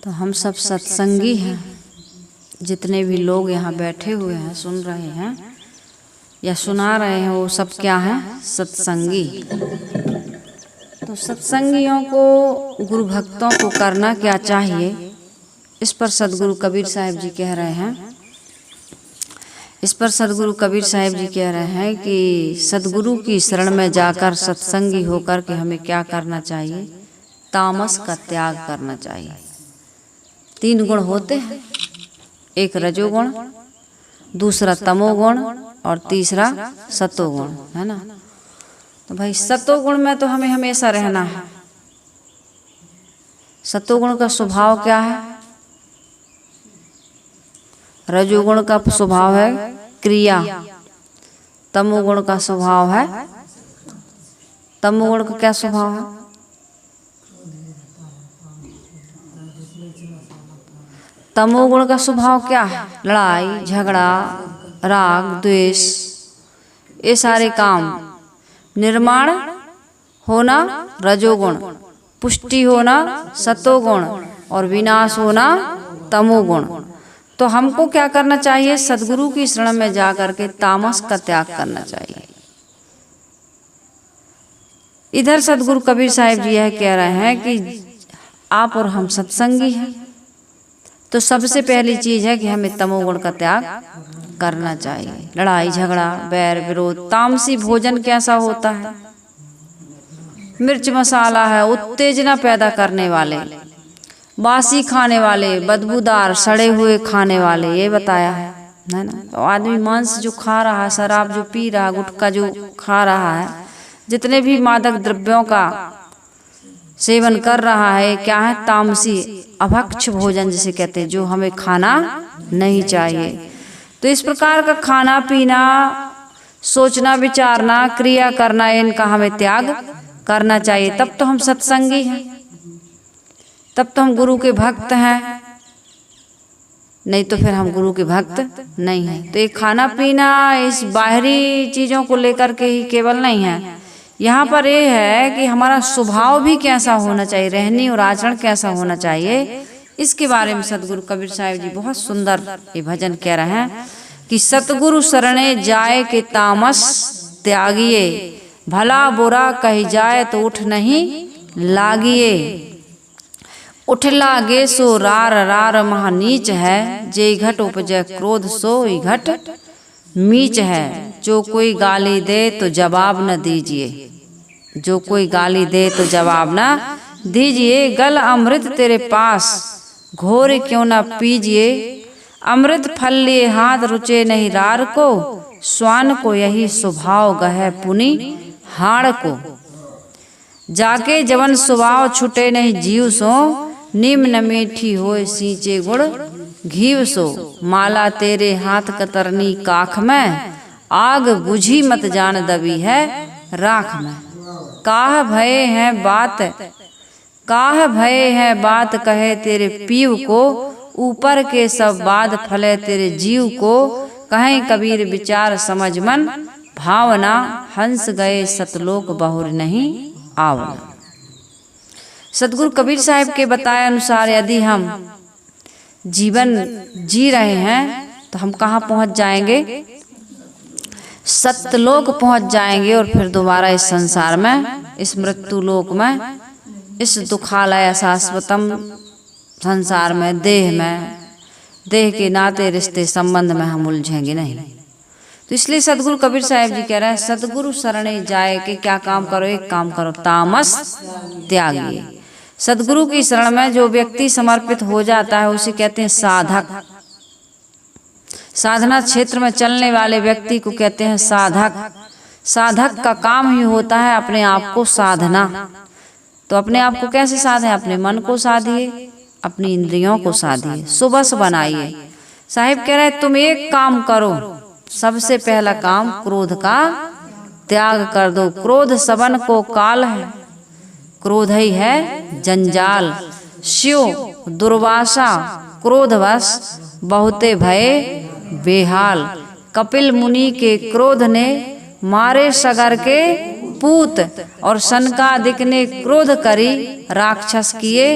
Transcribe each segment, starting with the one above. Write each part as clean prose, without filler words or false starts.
तो हम सब सत्संगी हैं, जितने भी लोग यहाँ बैठे हुए हैं, सुन रहे हैं या सुना रहे हैं, वो सब क्या हैं? सत्संगी। तो सत्संगियों को, गुरु भक्तों को करना क्या चाहिए, इस पर सदगुरु कबीर साहिब जी कह रहे हैं। इस पर सदगुरु कबीर साहिब जी कह रहे हैं कि सदगुरु की शरण में जाकर सत्संगी होकर के हमें क्या करना चाहिए? तामस का त्याग करना चाहिए। 3 गुण होते हैं, एक रजोगुण, दूसरा तमोगुण और तीसरा सतोगुण, है ना। तो भाई सतोगुण में तो हमें हमेशा रहना है। सतोगुण का स्वभाव क्या है? रजोगुण का स्वभाव है क्रिया, तमोगुण का स्वभाव है, तमोगुण का क्या स्वभाव है? तमोगुण का स्वभाव क्या है? लड़ाई झगड़ा, राग द्वेष, ये सारे काम। निर्माण होना रजोगुण, पुष्टि होना सतोगुण और विनाश होना तमोगुण। तो हमको क्या करना चाहिए? सदगुरु की शरण में जाकर के तामस का त्याग करना चाहिए। इधर सदगुरु कबीर साहिब जी यह कह रहे हैं कि आप और हम सत्संगी हैं, तो सबसे पहली चीज है कि हमें तमोगुण का त्याग करना चाहिए। लड़ाई झगड़ा, बैर विरोध, तामसी भोजन कैसा होता है? मिर्च मसाला है, उत्तेजना पैदा करने वाले, बासी खाने वाले, बदबूदार सड़े हुए खाने वाले, ये बताया है ना। तो आदमी मांस जो खा रहा है, शराब जो पी रहा, गुटखा जो खा रहा है, जितने भी मादक द्रव्यों का सेवन कर रहा है, क्या है? तामसी अभक्ष भोजन जिसे कहते हैं, जो हमें खाना नहीं चाहिए। तो इस प्रकार का खाना पीना, सोचना विचारना, क्रिया करना, इनका हमें त्याग करना चाहिए। तब तो हम सत्संगी हैं, तब तो हम गुरु के भक्त हैं, नहीं तो फिर हम गुरु के भक्त नहीं हैं। तो ये खाना पीना इस बाहरी चीज़ों को लेकर के ही केवल नहीं है, यहाँ पर ये है कि हमारा स्वभाव भी कैसा होना चाहिए, रहनी और आचरण कैसा होना चाहिए, इसके बारे में सदगुरु कबीर साहिब जी बहुत सुंदर ये भजन कह रहे हैं कि सतगुरु शरणे जाए के तामस त्यागिए, भला बुरा कही जाए तो उठ नहीं लागिए। उठ लागे सो रार रार महानीच है, जे घट उपजय क्रोध सो घट मीच है। जो कोई गाली दे तो जवाब न दीजिए, जो कोई गाली दे तो जवाब न दीजिए। गल अमृत तेरे पास घोर क्यों न पीजिए, अमृत फल लिए हाथ रुचे नहीं रार को। स्वान को यही स्वभाव गहे पुनि हाड़ को, जाके जवन स्वभाव छुटे नहीं जीव सो। निम्न मीठी होए सींचे गुड़ घीव सो, माला तेरे हाथ कतरनी काख में। आग बुझी मत जान दबी है राख में। काह भय है बात, काह भय है बात कहे तेरे पीव को। ऊपर के सब बाद फले तेरे जीव को। कहें कबीर विचार समझ मन भावना, हंस गए सतलोक बहुर नहीं आवना। सदगुरु कबीर साहिब के बताए अनुसार यदि हम जीवन जी रहे हैं तो हम कहाँ पहुँच जाएंगे? सतलोक पहुँच जाएंगे, और फिर दोबारा इस संसार में, इस मृत्यु लोक में, इस दुखालय शाश्वतम संसार में, देह के नाते रिश्ते संबंध में हम उलझेंगे नहीं। तो इसलिए सदगुरु कबीर साहिब जी कह रहे हैं सदगुरु शरणे जाए के क्या काम करो? एक काम करो, तामस त्यागिए। सदगुरु की शरण में जो व्यक्ति समर्पित हो जाता है उसे कहते हैं साधक। साधना क्षेत्र में चलने वाले व्यक्ति को कहते हैं साधक। साधक का काम ही होता है अपने आप को साधना। तो अपने आप को कैसे साधें? अपने मन को साधिए, अपनी इंद्रियों को साधिए, सुबस बनाइए। साहिब कह रहे हैं तुम एक काम करो, सबसे पहला काम क्रोध का त्याग कर दो। क्रोध सबन को काल है, क्रोध ही है जंजाल। शिव दुर्वासा क्रोधवश बहुते भय बेहाल। कपिल मुनि के क्रोध ने मारे सगर के पूत, और सनकादिक ने क्रोध करी राक्षस किए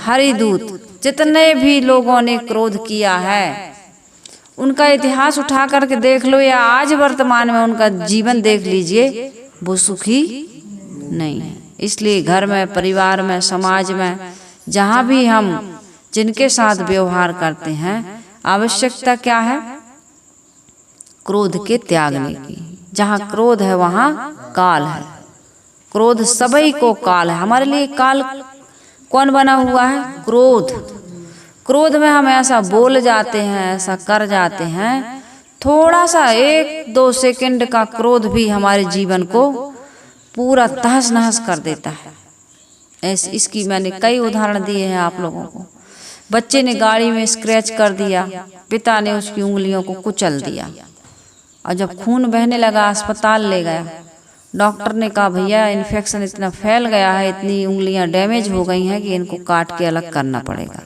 हरिदूत। जितने भी लोगों ने क्रोध किया है उनका इतिहास उठा करके देख लो या आज वर्तमान में उनका जीवन देख लीजिए, वो सुखी नहीं है। इसलिए घर में, परिवार में, समाज में, जहाँ भी हम जिनके साथ व्यवहार करते हैं, आवश्यकता क्या है? क्रोध के त्यागने की। जहाँ क्रोध है वहाँ काल है। क्रोध सभी को काल है। हमारे लिए काल कौन बना हुआ है? क्रोध। क्रोध में हम ऐसा बोल जाते हैं, ऐसा कर जाते हैं, थोड़ा सा 1-2 सेकंड का क्रोध भी हमारे जीवन को पूरा तहस नहस कर देता है। ऐसे इसकी मैंने कई उदाहरण दिए हैं आप लोगों को। बच्चे ने गाड़ी में स्क्रैच कर दिया, पिता ने उसकी उंगलियों को कुचल दिया और जब खून बहने लगा अस्पताल ले गया। डॉक्टर ने कहा भैया इन्फेक्शन इतना फैल गया है, इतनी उंगलियां डैमेज हो गई हैं कि इनको काट के अलग करना पड़ेगा।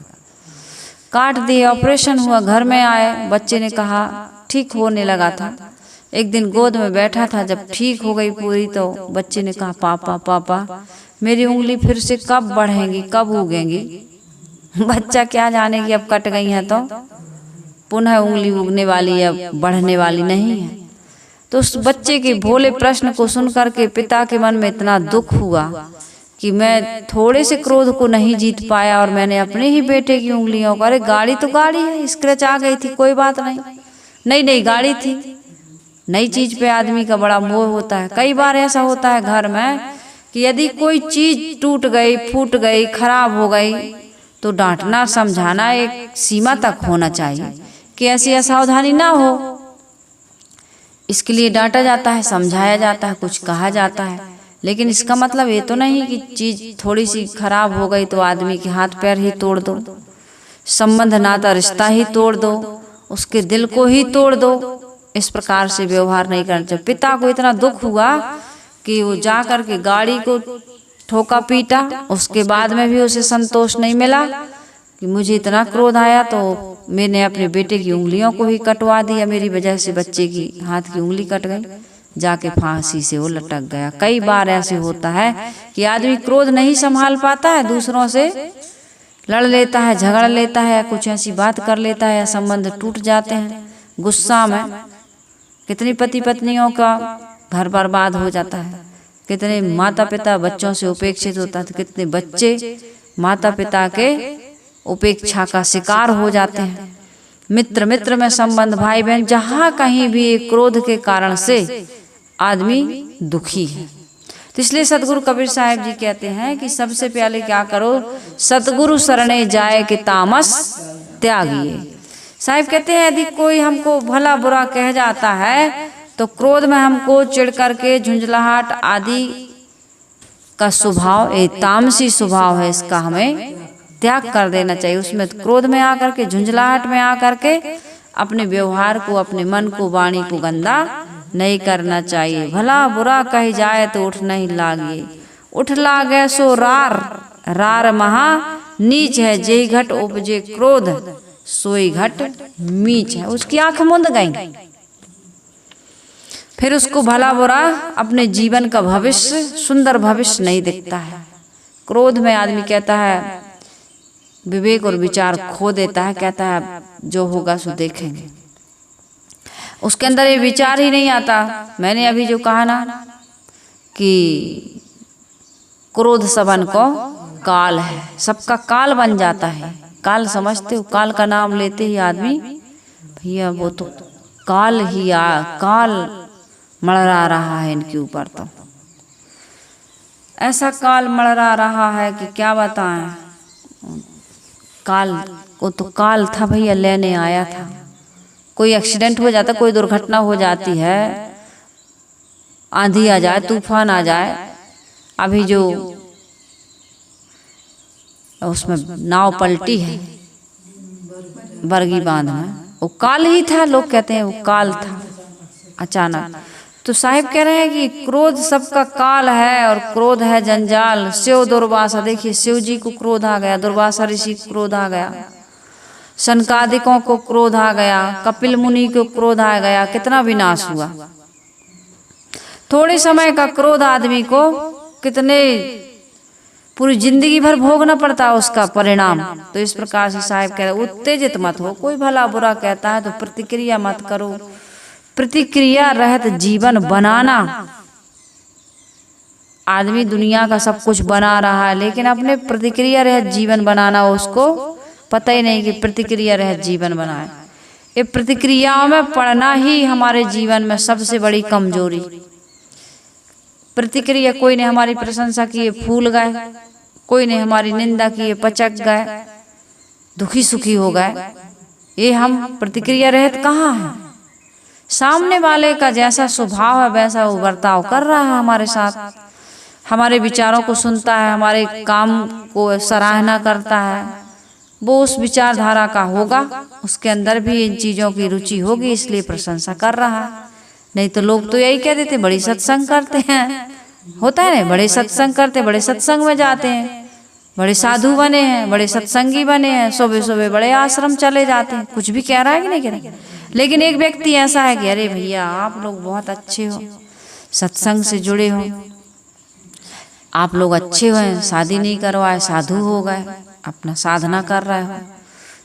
काट दिए, ऑपरेशन हुआ, घर में आए। बच्चे ने कहा ठीक होने लगा था। एक दिन गोद में बैठा था, जब ठीक हो गई पूरी तो बच्चे ने कहा पापा पापा मेरी उंगली फिर से कब बढ़ेंगी, कब उगेंगी? बच्चा क्या जाने कि अब कट गई हैं तो पुनः उंगली उगने वाली है, बढ़ने वाली नहीं है। तो उस बच्चे के भोले प्रश्न को सुन करके पिता के मन में इतना दुख हुआ कि मैं थोड़े से क्रोध को नहीं जीत पाया और मैंने अपने ही बेटे की उंगलियों को, अरे गाड़ी तो गाड़ी है, स्क्रैच आ गई थी, कोई बात नहीं, नहीं गाड़ी थी। नई चीज पे आदमी का बड़ा मोह होता है। कई बार ऐसा होता है घर में कि यदि कोई चीज टूट गई, फूट गई, खराब हो गई तो डांटना समझाना एक सीमा तक होना चाहिए कि ऐसी असावधानी ना हो। इसके लिए डांटा जाता है, समझाया जाता है, कुछ कहा जाता है, लेकिन इसका मतलब ये तो नहीं कि चीज थोड़ी सी खराब हो गई तो आदमी के हाथ पैर ही तोड़ दो, संबंध नाता रिश्ता ही तोड़ दो, उसके दिल को ही तोड़ दो। इस प्रकार से व्यवहार नहीं करना चाहिए। पिता को इतना दुख हुआ कि वो जा कर के गाड़ी को ठोका पीटा, उसके बाद में भी उसे संतोष नहीं मिला कि मुझे इतना क्रोध आया तो मैंने अपने बेटे की उंगलियों को ही कटवा दिया, मेरी वजह से बच्चे की हाथ की उंगली कट गई, जाके फांसी से वो लटक गया। कई बार ऐसे होता है कि आदमी क्रोध नहीं संभाल पाता है, दूसरों से लड़ लेता है, झगड़ लेता है, कुछ ऐसी बात कर लेता है, संबंध टूट जाते हैं गुस्सा में। कितनी पति पत्नियों का घर बर्बाद हो जाता है, कितने माता पिता बच्चों से उपेक्षित होता है, कितने बच्चे माता पिता के उपेक्षा का शिकार हो जाते हैं। मित्र मित्र में संबंध, भाई बहन, जहाँ कहीं भी एक क्रोध के कारण से आदमी दुखी है। तो इसलिए सतगुरु कबीर साहब जी कहते हैं कि सबसे पहले क्या करो, सतगुरु शरणे जाए कि तामस त्यागिए। साहिब कहते हैं यदि कोई हमको भला बुरा कह जाता है तो क्रोध में हमको चिढ़ करके झुंझलाहट आदि का स्वभाव, एक तामसी स्वभाव है, इसका हमें त्याग कर देना चाहिए। उसमें क्रोध में आकर के, झुंझलाहट में आकर के अपने व्यवहार को, अपने मन को, वाणी को गंदा नहीं करना चाहिए। भला बुरा कही जाए तो उठ नहीं लागिए, उठ लागे सो रार, रार महा नीच है, जेहि घट उपजे क्रोध सोई घट मीच है। उसकी आंख मुंद गई, फिर उसको भला बुरा अपने जीवन का भविष्य, सुंदर भविष्य नहीं दिखता है। क्रोध में आदमी कहता है, विवेक और विचार खो देता है, कहता है जो होगा सो देखेंगे। उसके अंदर ये विचार ही नहीं आता। मैंने अभी जो कहा ना कि क्रोध सबन को काल है, सबका काल बन जाता है। काल समझते हो? काल का नाम लेते ही आदमी भैया वो तो काल ही काल मड़रा रहा है इनके ऊपर। तो ऐसा काल मड़रा रहा है कि क्या बताएं। काल को तो काल था भैया, लेने आया था। कोई एक्सीडेंट हो जाता, कोई दुर्घटना हो जाती है, आंधी आ जाए, तूफान आ जाए, अभी जो उसमें नाव पलटी है बरगी बांध में, वो काल ही था। लोग कहते हैं वो काल था अचानक। तो साहिब कह रहे हैं कि क्रोध सबका काल है और क्रोध है जंजाल। शिव दुर्वासा, देखिए शिव जी को क्रोध आ गया, दुर्वासा ऋषि को क्रोध आ गया, सनकादिकों को क्रोध आ गया, कपिल मुनि को क्रोध आ गया, कितना विनाश हुआ। थोड़े समय का क्रोध आदमी को कितने पूरी जिंदगी भर भोगना पड़ता है उसका परिणाम। तो इस प्रकार से साहब कह रहे उत्तेजित मत हो, कोई भला बुरा कहता है तो प्रतिक्रिया मत करो। प्रतिक्रिया रहित जीवन बनाना, आदमी दुनिया का सब कुछ बना रहा है लेकिन अपने प्रतिक्रिया रहित जीवन बनाना उसको पता ही नहीं कि प्रतिक्रिया रहित जीवन बनाए। ये प्रतिक्रियाओं में पड़ना ही हमारे जीवन में सबसे बड़ी कमजोरी। प्रतिक्रिया, कोई ने हमारी प्रशंसा की फूल गए, कोई ने हमारी निंदा की पचक गए, दुखी सुखी हो गए। ये हम प्रतिक्रिया रहित कहाँ हैं? सामने वाले का जैसा स्वभाव है वैसा वो बर्ताव कर रहा है हमारे साथ, हमारे विचारों को सुनता है, हमारे काम को सराहना करता है, वो उस विचारधारा का होगा, उसके अंदर भी इन चीज़ों की रुचि होगी इसलिए प्रशंसा कर रहा है। नहीं तो लोग तो यही कह देते बड़ी सत्संग करते हैं, होता है ना, बड़े सत्संग करते, बड़े सत्संग में जाते हैं, बड़े साधु बने हैं, बड़े सत्संगी बने हैं, सुबह सुबह बड़े आश्रम चले जाते हैं। कुछ भी कह रहा है कि नहीं कह रहा, लेकिन एक व्यक्ति ऐसा है कि अरे भैया आप लोग बहुत अच्छे हो, सत्संग से जुड़े हो, आप लोग अच्छे हुए, शादी नहीं करवाए, साधु हो गए, अपना साधना कर रहे हो।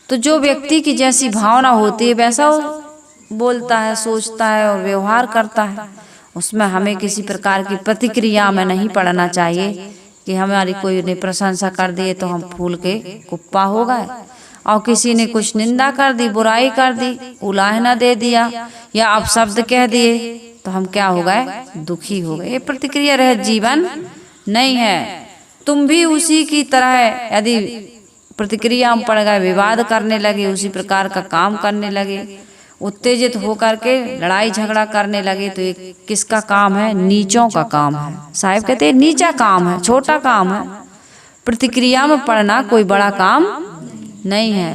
तो जो व्यक्ति की जैसी भावना होती है वैसा वो बोलता है, सोचता है और व्यवहार करता है। उसमें हमें किसी प्रकार की प्रतिक्रिया में नहीं पड़ना चाहिए कि हमारी कोई ने प्रशंसा कर दी तो हम फूल के कुप्पा हो गए, और किसी ने कुछ निंदा कर दी, बुराई कर दी, उलाहना दे दिया या अपशब्द कह दिए तो हम क्या हो गए, दुखी हो गए। ये प्रतिक्रिया रहित जीवन नहीं है। तुम भी उसी की तरह यदि प्रतिक्रिया में पड़ गए, विवाद करने लगे, उसी प्रकार का काम करने लगे, उत्तेजित होकर के लड़ाई झगड़ा करने लगे, तो ये किसका काम है? नीचों का काम है। साहब कहते हैं नीचा काम है, छोटा काम है। प्रतिक्रिया में पड़ना कोई बड़ा काम नहीं है।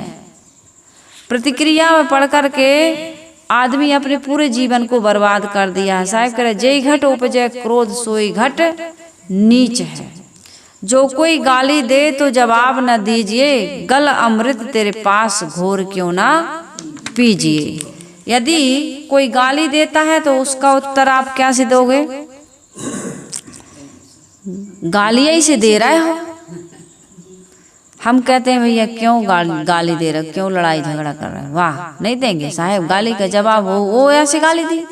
प्रतिक्रिया में पड़ करके आदमी अपने पूरे जीवन को बर्बाद कर दिया है। साहब कह रहे जय घट उपजय क्रोध सोई घट नीच है। जो कोई गाली दे तो जवाब न दीजिए, गल अमृत तेरे पास घोर क्यों ना पीजिए। यदि कोई गाली देता है तो उसका उत्तर आप क्या से दोगे? गालियां ही से दे रहे हो। हम कहते हैं भैया क्यों गाली दे रहे, क्यों लड़ाई झगड़ा कर रहे हैं? वाह, नहीं देंगे साहब गाली का जवाब। वो ऐसे गाली दी,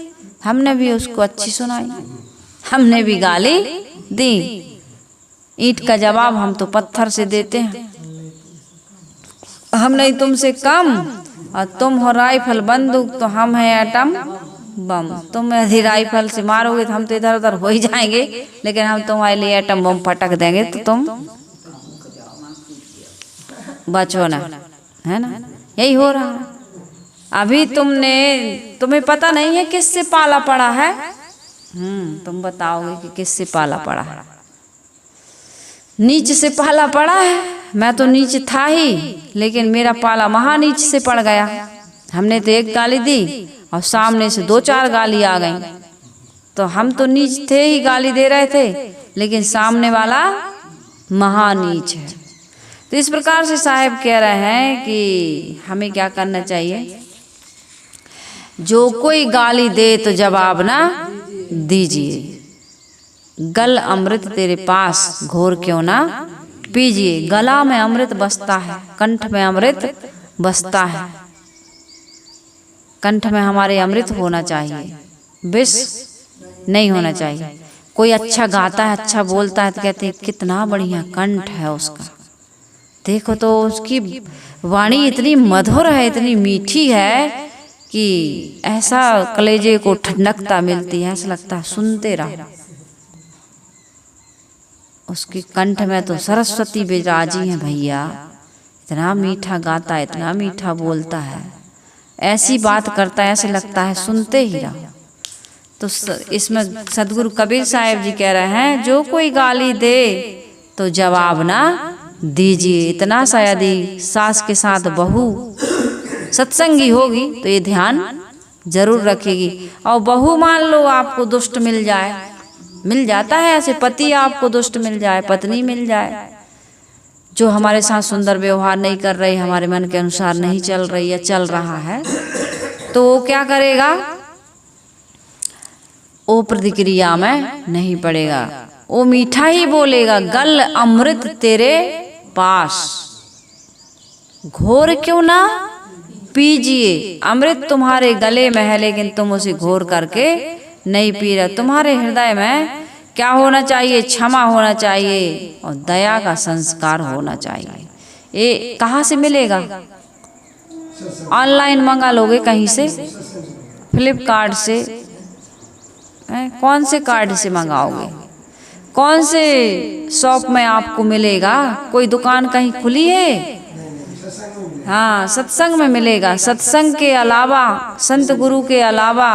हमने भी उसको अच्छी सुनाई, हमने भी गाली दी। ईंट का जवाब हम तो पत्थर से देते हैं। हम नहीं तुमसे कम, और तुम हो राइफल बंदूक तो हम हैं एटम बम। तुम यदि राइफल से मारोगे तो हम तो इधर उधर हो ही जाएंगे, लेकिन हम तुम्हारे लिए एटम बम फटक देंगे तो तुम बचो ना, है ना? यही हो रहा है अभी। तुम्हें पता नहीं है किससे पाला पड़ा है। तुम बताओगे कि किससे पाला पड़ा है? नीच से पाला पड़ा है। मैं तो नीच था ही, लेकिन मेरा पाला महा नीच से पड़ गया। हमने तो एक गाली दी और सामने से 2-4 गाली आ गई, तो हम तो नीच थे ही, गाली दे रहे थे, लेकिन सामने वाला महा नीच है। तो इस प्रकार से साहब कह रहे हैं कि हमें क्या करना चाहिए? जो कोई गाली दे तो जवाब ना दीजिए, गल अमृत तेरे पास घोर क्यों ना पीजिए। गला में अमृत बसता है, कंठ में अमृत बसता है। कंठ में हमारे अमृत होना चाहिए, विष नहीं होना चाहिए। कोई अच्छा गाता है, अच्छा बोलता है तो कहते हैं कितना बढ़िया कंठ है उसका, देखो तो उसकी वाणी इतनी मधुर है, इतनी मीठी है कि ऐसा कलेजे को ठंडकता मिलती है, ऐसा लगता है सुनते रहो। उसके कंठ में तो सरस्वती विराजी है भैया, इतना मीठा गाता है, इतना मीठा बोलता है, ऐसी बात करता है, ऐसे लगता है सुनते ही रहो। तो इसमें सदगुरु कबीर साहब जी कह रहे हैं जो कोई गाली दे तो जवाब ना दीजिए। इतना सा यदि सास के साथ बहू सत्संगी होगी तो ये ध्यान जरूर रखेगी। और बहू मान लो आपको दुष्ट मिल जाए, मिल जाता है ऐसे, पति आपको दुष्ट मिल जाए, पत्नी मिल जाए जो हमारे साथ सुंदर व्यवहार नहीं कर रही, हमारे मन के अनुसार नहीं चल रही है, चल रहा है, तो वो क्या करेगा? वो प्रतिक्रिया में नहीं पड़ेगा। वो मीठा ही बोलेगा। गल अमृत तेरे पास, घोर क्यों ना पीजिए। अमृत तुम्हारे गले में है लेकिन तुम उसे घोर करके नहीं पी रहे। तुम्हारे हृदय में क्या होना चाहिए? क्षमा होना चाहिए और दया का संस्कार होना चाहिए। ये कहाँ से मिलेगा? ऑनलाइन मंगा लोगे कहीं से, फ्लिपकार्ट से, कौन से कार्ड से मंगाओगे? कौन से शॉप में आपको मिलेगा? कोई दुकान कहीं खुली है? हाँ, सत्संग में मिलेगा। सत्संग के अलावा, संत गुरु के अलावा,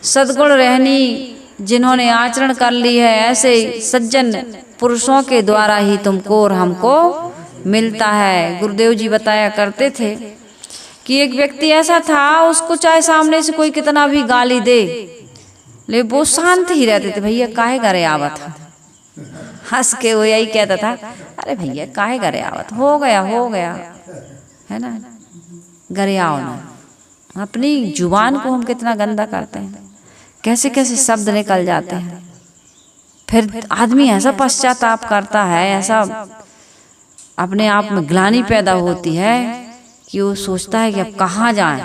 सद्गुण रहनी जिन्होंने आचरण कर ली है, ऐसे सज्जन पुरुषों के द्वारा ही तुमको और हमको मिलता है। गुरुदेव जी बताया करते थे कि एक व्यक्ति ऐसा था, उसको चाहे सामने से कोई कितना भी गाली दे, लेकिन वो शांत ही रहते थे। भैया काहे करे आवत, हंस के वो यही कहता था, अरे भैया काहे करे आवत, हो गया है ना, गरियाओ ना। अपनी जुबान को हम कितना गंदा करते हैं, कैसे कैसे शब्द निकल जाते हैं। फिर आदमी ऐसा पश्चाताप करता है, ऐसा अपने आप में ग्लानि पैदा होती है कि वो सोचता है कि अब कहाँ जाएं।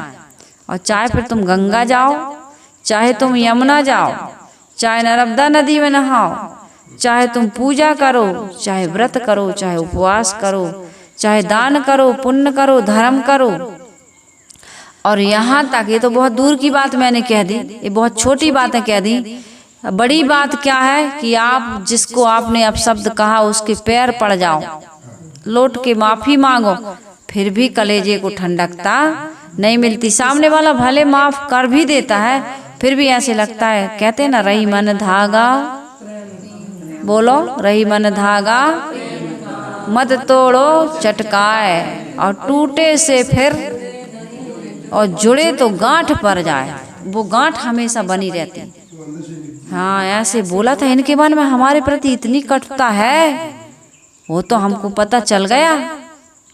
और चाहे फिर तुम गंगा जाओ, चाहे तुम यमुना जाओ, चाहे नर्मदा नदी में नहाओ, चाहे तुम पूजा करो, चाहे व्रत करो, चाहे उपवास करो, चाहे दान करो, पुण्य करो, धर्म करो, और यहाँ तक, ये तो बहुत दूर की बात मैंने कह दी, ये बहुत छोटी बातें कह दी। बड़ी बात क्या है कि आप जिसको आपने अपशब्द कहा उसके पैर पड़ जाओ, लौट के माफी मांगो, फिर भी कलेजे को ठंडकता नहीं मिलती। सामने वाला भले माफ कर भी देता है, फिर भी ऐसे लगता है, कहते ना रही मन धागा, बोलो रही मन धागा मत तोड़ो चटकाए, और टूटे से फिर और जुड़े तो गांठ पड़ जाए, वो गांठ हमेशा बनी रहती। हाँ, ऐसे बोला था। इनके मन में हमारे प्रति इतनी कटुता है, वो तो हमको पता चल गया।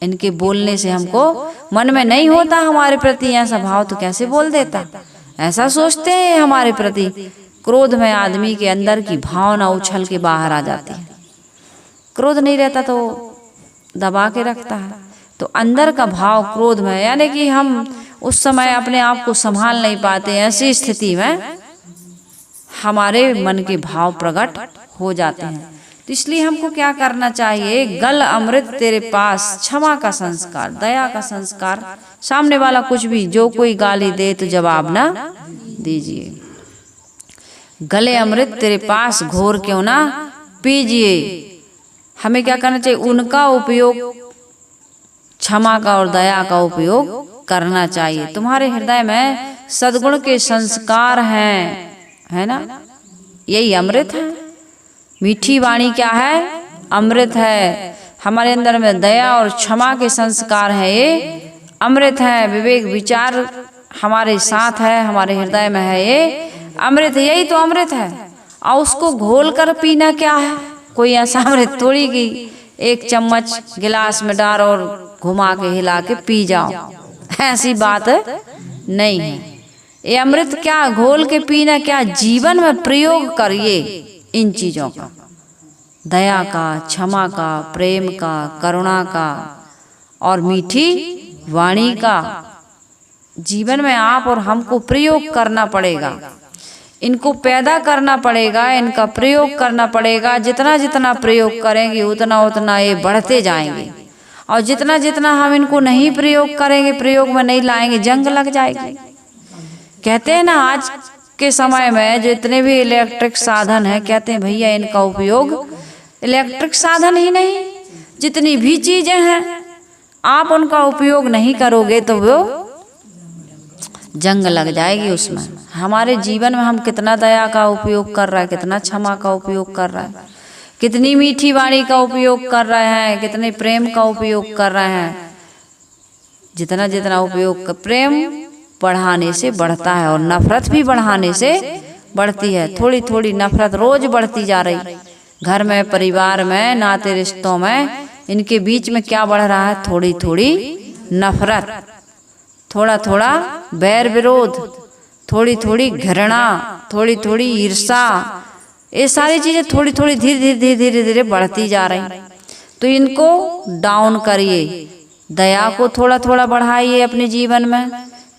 इनके बोलने से हमको मन में नहीं होता हमारे प्रति ऐसा भाव, तो कैसे बोल देता, ऐसा सोचते हैं हमारे प्रति। क्रोध में आदमी के अंदर की भावना उछल के बाहर आ जाती है। क्रोध नहीं रहता तो दबा के रखता है, तो अंदर का भाव क्रोध में, यानी कि हम उस समय अपने आप को संभाल नहीं पाते। ऐसी स्थिति में हमारे मन के भाव प्रकट हो जाते हैं। तो इसलिए हमको क्या करना चाहिए? गल अमृत तेरे पास, क्षमा का संस्कार, दया का संस्कार। सामने वाला कुछ भी, जो कोई गाली दे तो जवाब ना दीजिए। गले अमृत तेरे पास, घोर क्यों ना पीजिए। हमें क्या करना चाहिए? उनका उपयोग, क्षमा का और दया का उपयोग करना चाहिए। तुम्हारे हृदय में सद्गुण के संस्कार हैं, है ना, यही अमृत है। मीठी वाणी क्या है? अमृत है। हमारे अंदर में दया और क्षमा के संस्कार है, ये अमृत है। विवेक विचार हमारे साथ है, हमारे हृदय में है, ये अमृत, यही तो अमृत है। और उसको घोल कर पीना क्या है? कोई ऐसा अमृत थोड़ी कि एक चम्मच गिलास में डाल और घुमा के हिला के पी जाओ, ऐसी बात नहीं है। ये अमृत क्या घोल के पीना, क्या जीवन में प्रयोग करिए इन चीजों का, दया का, क्षमा का, प्रेम का, करुणा का और मीठी वाणी का। जीवन में आप और हमको प्रयोग करना पड़ेगा, इनको पैदा करना पड़ेगा, इनका प्रयोग करना पड़ेगा। जितना जितना प्रयोग करेंगे उतना उतना ये बढ़ते जाएंगे, और जितना जितना हम इनको नहीं प्रयोग करेंगे, प्रयोग में नहीं लाएंगे, जंग लग जाएगी। कहते हैं ना, आज के समय में जितने भी इलेक्ट्रिक साधन है, कहते हैं भैया इनका उपयोग, इलेक्ट्रिक साधन ही नहीं, जितनी भी चीजें हैं आप उनका उपयोग नहीं करोगे तो वो जंग लग जाएगी उसमें। हमारे जीवन में हम कितना दया का उपयोग कर रहे हैं, कितना क्षमा का उपयोग कर रहे हैं, कितनी मीठी वाणी का उपयोग कर रहे हैं, कितने प्रेम का उपयोग कर रहे हैं। जितना जितना उपयोग, प्रेम बढ़ाने से बढ़ता है और नफरत भी बढ़ाने से बढ़ती है। थोड़ी थोड़ी नफरत रोज बढ़ती जा रही, घर में, परिवार में, नाते रिश्तों में, इनके बीच में क्या बढ़ रहा है? थोड़ी थोड़ी नफरत, थोड़ा थोड़ा बैर विरोध, थोड़ी थोड़ी घृणा, थोड़ी थोड़ी ईर्षा, ये सारी चीजें थोड़ी थोड़ी धीरे धीरे धीरे धीरे धीरे बढ़ती जा रही, तो इनको डाउन करिए। दया को थोड़ा थोड़ा बढ़ाइए अपने जीवन में,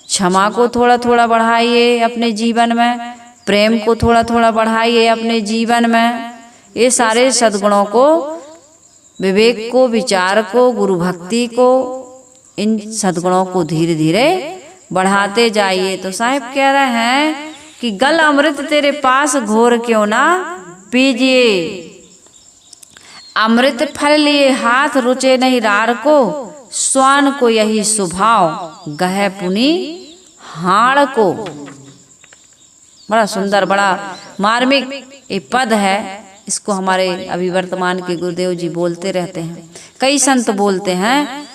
क्षमा को थोड़ा थोड़ा बढ़ाइए अपने जीवन में, प्रेम को थोड़ा थोड़ा बढ़ाइए अपने जीवन में। ये सारे सद्गुणों को, विवेक को, विचार को, गुरु भक्ति को, इन सद्गुणों को धीरे धीरे बढ़ाते जाइए। तो साहिब कह रहे हैं कि गल अमृत तेरे पास घोर क्यों ना पीजिए, अमृत फल लिए हाथ रुचे नहीं रार को, स्वान को यही स्वभाव गह पुनि हाड़ को। बड़ा सुंदर, बड़ा मार्मिक ये पद है। इसको हमारे अभी वर्तमान के गुरुदेव जी बोलते रहते हैं, कई संत बोलते हैं।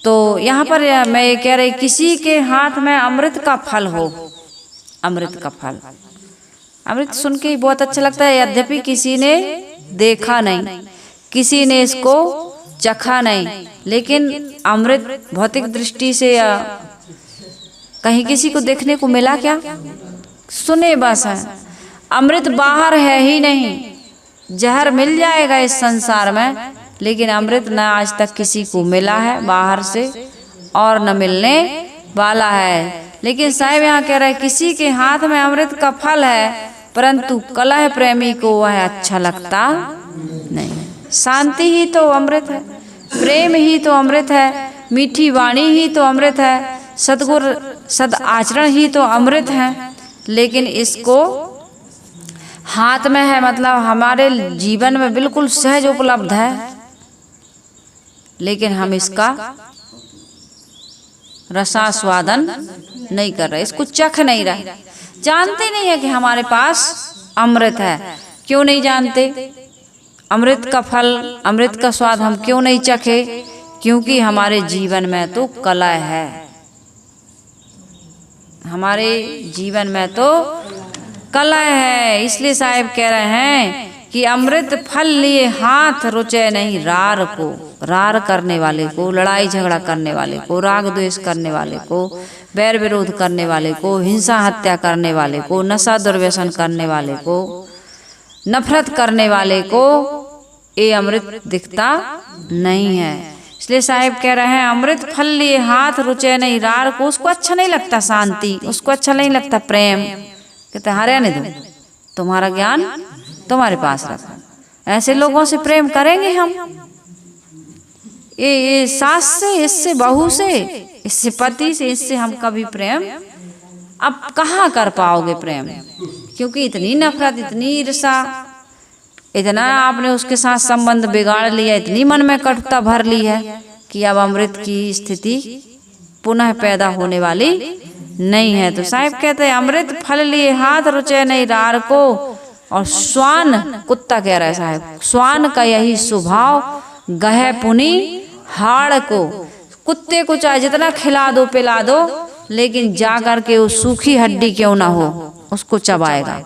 तो यहाँ पर मैं ये कह रही, किसी के हाथ में अमृत का फल हो, अमृत का फल, अमृत सुन के ही बहुत अच्छा लगता है। यद्यपि किसी ने देखा नहीं, किसी ने इसको चखा नहीं, लेकिन अमृत भौतिक दृष्टि से या कहीं किसी को देखने को मिला क्या? सुने बस है। अमृत बाहर है ही नहीं, जहर मिल जाएगा इस संसार में, लेकिन अमृत न आज तक किसी को मिला है बाहर से और न मिलने वाला है। लेकिन साहिब यहाँ कह रहे हैं किसी के हाथ में अमृत का फल है, परंतु कलह प्रेमी को वह अच्छा लगता नहीं। शांति ही तो अमृत है, प्रेम ही तो अमृत है, मीठी वाणी ही तो अमृत है, सद्गुर सद आचरण ही तो अमृत है। लेकिन इसको हाथ में है, मतलब हमारे जीवन में बिल्कुल सहज उपलब्ध है, लेकिन हम इसका रसास्वादन नहीं कर रहे, इसको चख नहीं रहे, जानते नहीं है कि हमारे पास अमृत है। क्यों नहीं जानते? अमृत का फल, अमृत का स्वाद हम क्यों नहीं चखे? क्योंकि हमारे जीवन में तो कलह है, हमारे जीवन में तो कलह है। इसलिए साहिब कह रहे हैं कि अमृत फल लिए हाथ रुचे नहीं रार को, रार करने वाले को, लड़ाई झगड़ा करने वाले को, राग द्वेष करने वाले को, बैर विरोध करने वाले को, हिंसा हत्या करने वाले को, नशा दुर्व्यसन करने वाले को, नफरत करने वाले को ये अमृत दिखता नहीं है। इसलिए साहिब कह रहे हैं अमृत फल लिए हाथ रुचे नहीं रार को, उसको अच्छा नहीं लगता शांति, उसको अच्छा नहीं लगता प्रेम। कहते हरे नहीं दो, तुम्हारा ज्ञान तुम्हारे पास रखो। ऐसे लोगों से प्रेम करेंगे हम? ये सास से, इससे बहू से, इससे पति से, इससे हम कभी प्रेम अब कहाँ कर पाओगे प्रेम? क्योंकि इतनी नफरत, इतनी ईर्षा, इतना आपने उसके साथ संबंध बिगाड़ लिया, इतनी मन में कटुता भर ली है कि अब अमृत की स्थिति पुनः पैदा होने वाली नहीं है। तो साहिब कहते हैं अमृत फल लिए हाथ रुचे नहीं रार को, और स्वान, कुत्ता कह रहा है साहिब, स्वान का यही स्वभाव गह पुनि हाड़ को। कुत्ते को चाहे जितना खिला दो पिला दो, लेकिन जा कर के वो सूखी हड्डी क्यों ना हो उसको चबाएगा।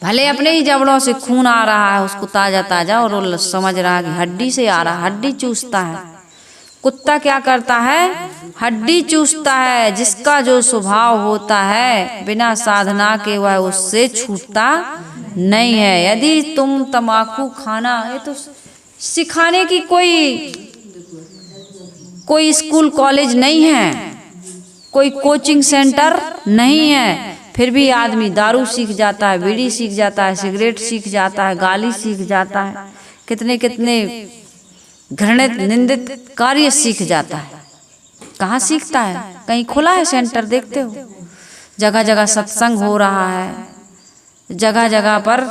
भले अपने ही जबड़ों से खून आ रहा है उसको ताजा ताजा, और वो समझ रहा है कि हड्डी से आ रहा, हड्डी चूसता है। कुत्ता क्या करता है? हड्डी चूसता है। जिसका जो स्वभाव होता है बिना साधना के वह उससे छूटता नहीं है। यदि तुम तम्बाकू खाना, ये तो सिखाने की कोई स्कूल कॉलेज नहीं है, कोई कोचिंग सेंटर नहीं है, फिर भी आदमी दारू सीख जाता है, बीड़ी सीख जाता है, सिगरेट सीख जाता है, गाली सीख जाता है, कितने कितने घृणित निंदित कार्य सीख जाता है। कहाँ सीखता है? कहीं खुला है सेंटर? देखते हो जगह जगह सत्संग हो रहा है, जगह जगह पर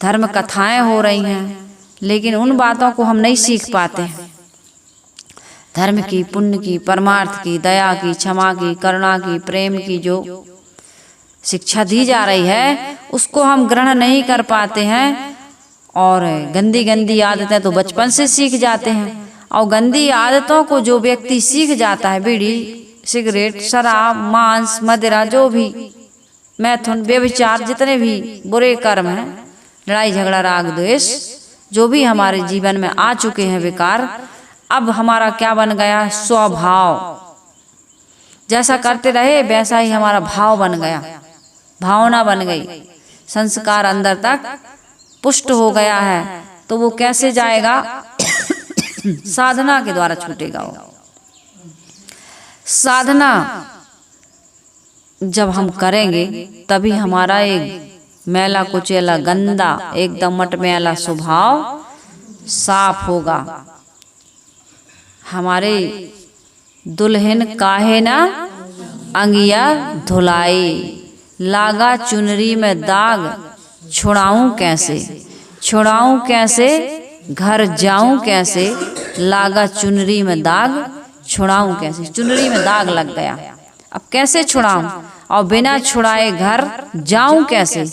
धर्म कथाएं हो रही हैं, लेकिन उन बातों को हम नहीं सीख पाते हैं। धर्म की, पुण्य की, परमार्थ की, दया की, क्षमा की, करुणा की, प्रेम की जो शिक्षा दी जा रही है उसको हम ग्रहण नहीं कर पाते हैं। और गंदी गंदी आदतें तो बचपन से सीख जाते हैं, और गंदी आदतों को जो व्यक्ति सीख जाता है, बीड़ी, सिगरेट, शराब, मांस, मदिरा, जो भी मैथुन, व्यभिचार, जितने भी बुरे कर्म हैं, लड़ाई झगड़ा, राग द्वेष, जो भी हमारे जीवन में आ चुके हैं विकार, अब हमारा क्या बन गया? स्वभाव। जैसा करते रहे वैसा ही हमारा भाव बन गया, भावना बन गई। संस्कार अंदर तक पुष्ट हो गया है, तो वो कैसे जाएगा? साधना के द्वारा छूटेगा वो। साधना जब हम करेंगे तभी हमारा एक मैला कुचैला गंदा एकदम मटमैला स्वभाव साफ होगा। हमारे दुल्हन काहे ना अंगिया धुलाई, लागा चुनरी में दाग छुड़ाऊं कैसे, छुड़ाऊं कैसे, घर जाऊं कैसे, लागा चुनरी में दाग छुड़ाऊं कैसे। चुनरी में दाग लग गया, अब कैसे छुड़ाऊं, और बिना छुड़ाए घर जाऊं कैसे।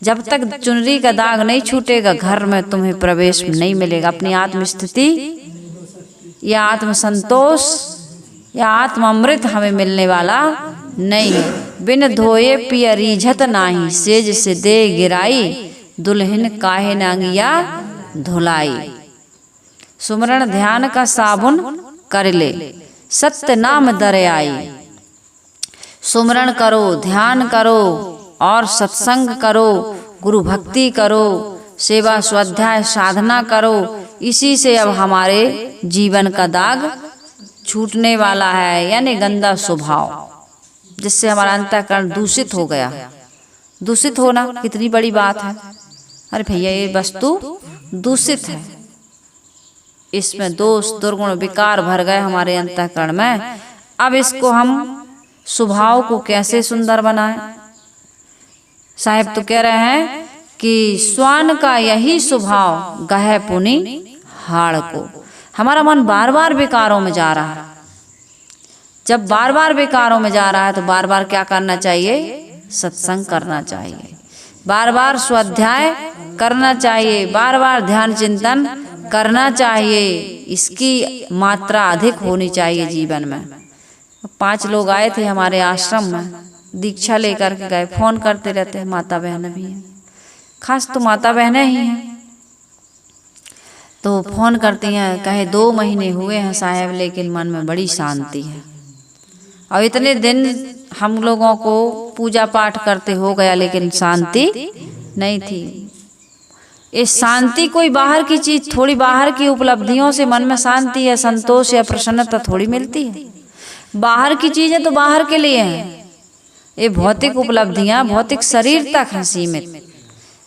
जब तक चुनरी का दाग नहीं छूटेगा घर में तुम्हें प्रवेश नहीं मिलेगा। अपनी आत्म स्थिति या आत्म संतोष या आत्म अमृत हमें मिलने वाला नहीं है। बिन धोए पिया रीझत नाही, सेज से दे गिराई, दुल्हन काहे नांगिया धुलाई। सुमरण ध्यान का साबुन कर ले, सत्य नाम दर आई। सुमरण करो, ध्यान करो और सत्संग करो, गुरु भक्ति करो, सेवा स्वाध्याय साधना करो। इसी से अब हमारे जीवन का दाग छूटने वाला है, यानी गंदा स्वभाव, जिससे हमारा अंतःकरण दूषित हो गया। दूषित होना कितनी बड़ी बात है। अरे भैया ये वस्तु दूषित है, इसमें दोष दुर्गुण विकार भर गए हमारे अंतःकरण में। अब इसको हम स्वभाव को कैसे सुंदर बनाएं? साहब तो कह रहे हैं कि स्वान का यही स्वभाव गहे पुनि हाड़ को। हमारा मन बार बार विकारों में जा रहा है। जब बार बार विकारों में जा रहा है तो बार बार क्या करना चाहिए? सत्संग करना चाहिए, बार बार स्वाध्याय करना चाहिए, बार बार ध्यान चिंतन करना चाहिए। इसकी मात्रा अधिक होनी चाहिए जीवन में। 5 लोग आए थे हमारे आश्रम में, दीक्षा लेकर के गए। फोन करते रहते हैं, माता बहन भी हैं, खास तो माता बहनें ही हैं, तो फोन करती हैं, कहे 2 महीने हुए हैं साहब, लेकिन मन में बड़ी शांति है। और इतने दिन हम लोगों को पूजा पाठ करते हो गया, लेकिन शांति नहीं थी। इस शांति कोई बाहर की चीज थोड़ी, बाहर की उपलब्धियों से मन में शांति या संतोष या प्रसन्नता थोड़ी मिलती है। बाहर की चीजें तो बाहर के लिए हैं, ये भौतिक उपलब्धियां भौतिक शरीर तक हैं सीमित,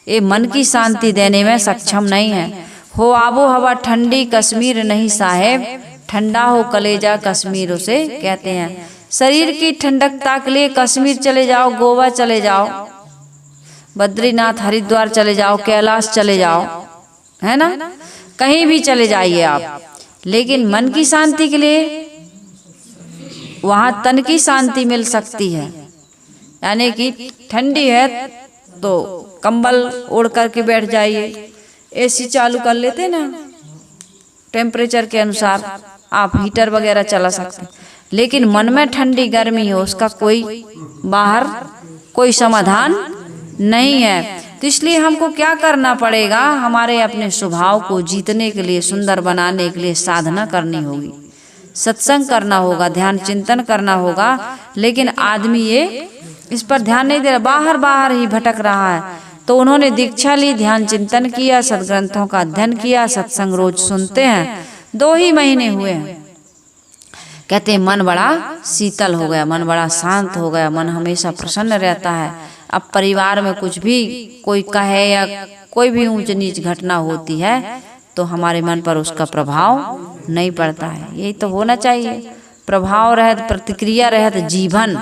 ये मन की शांति देने में सक्षम नहीं है। हो आबो हवा ठंडी कश्मीर नहीं साहेब, ठंडा हो कलेजा कश्मीर उसे कहते हैं। शरीर की ठंडकता के लिए कश्मीर चले जाओ, गोवा चले जाओ, बद्रीनाथ हरिद्वार चले जाओ, कैलाश चले जाओ, है ना, कहीं भी चले जाइए आप। लेकिन मन की शांति के लिए वहां तन की शांति मिल सकती है। यानी कि ठंडी है तो कंबल ओढ़ करके बैठ जाइए, एसी चालू कर लेते ना, टेम्परेचर के अनुसार आप हीटर वगैरह चला सकते। लेकिन मन में ठंडी गर्मी हो, उसका कोई बाहर कोई समाधान नहीं है। तो इसलिए हमको क्या करना पड़ेगा? हमारे अपने स्वभाव को जीतने के लिए, सुंदर बनाने के लिए साधना करनी होगी, सत्संग करना होगा, ध्यान चिंतन करना होगा। लेकिन आदमी ये इस पर ध्यान नहीं दे रहा, बाहर बाहर ही भटक रहा है। तो उन्होंने दीक्षा ली, ध्यान चिंतन किया, सदग्रंथों का अध्ययन किया, सत्संग रोज सुनते हैं। 2 ही महीने हुए हैं, कहते हैं मन बड़ा शीतल हो गया, मन बड़ा शांत हो गया, मन हमेशा प्रसन्न रहता है। अब परिवार में कुछ भी कोई कहे या कोई भी ऊंच नीच घटना होती है तो हमारे मन पर उसका प्रभाव नहीं पड़ता है। यही तो होना चाहिए, प्रभाव रहित, प्रतिक्रिया रहित जीवन।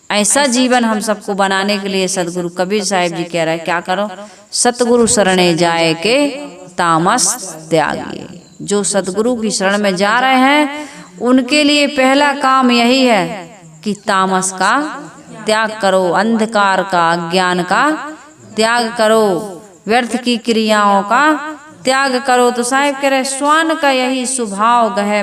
ऐसा जीवन हम सबको बनाने के लिए सदगुरु कबीर साहिब जी कह रहे हैं, क्या करो? सतगुरु शरणे जाए के तामस त्यागिए। जो सदगुरु की शरण में जा रहे हैं उनके लिए पहला काम यही है कि तामस का त्याग करो, अंधकार का, अज्ञान का त्याग करो, व्यर्थ की क्रियाओं का त्याग करो। तो साहिब कह रहे स्वान का यही स्वभाव गहे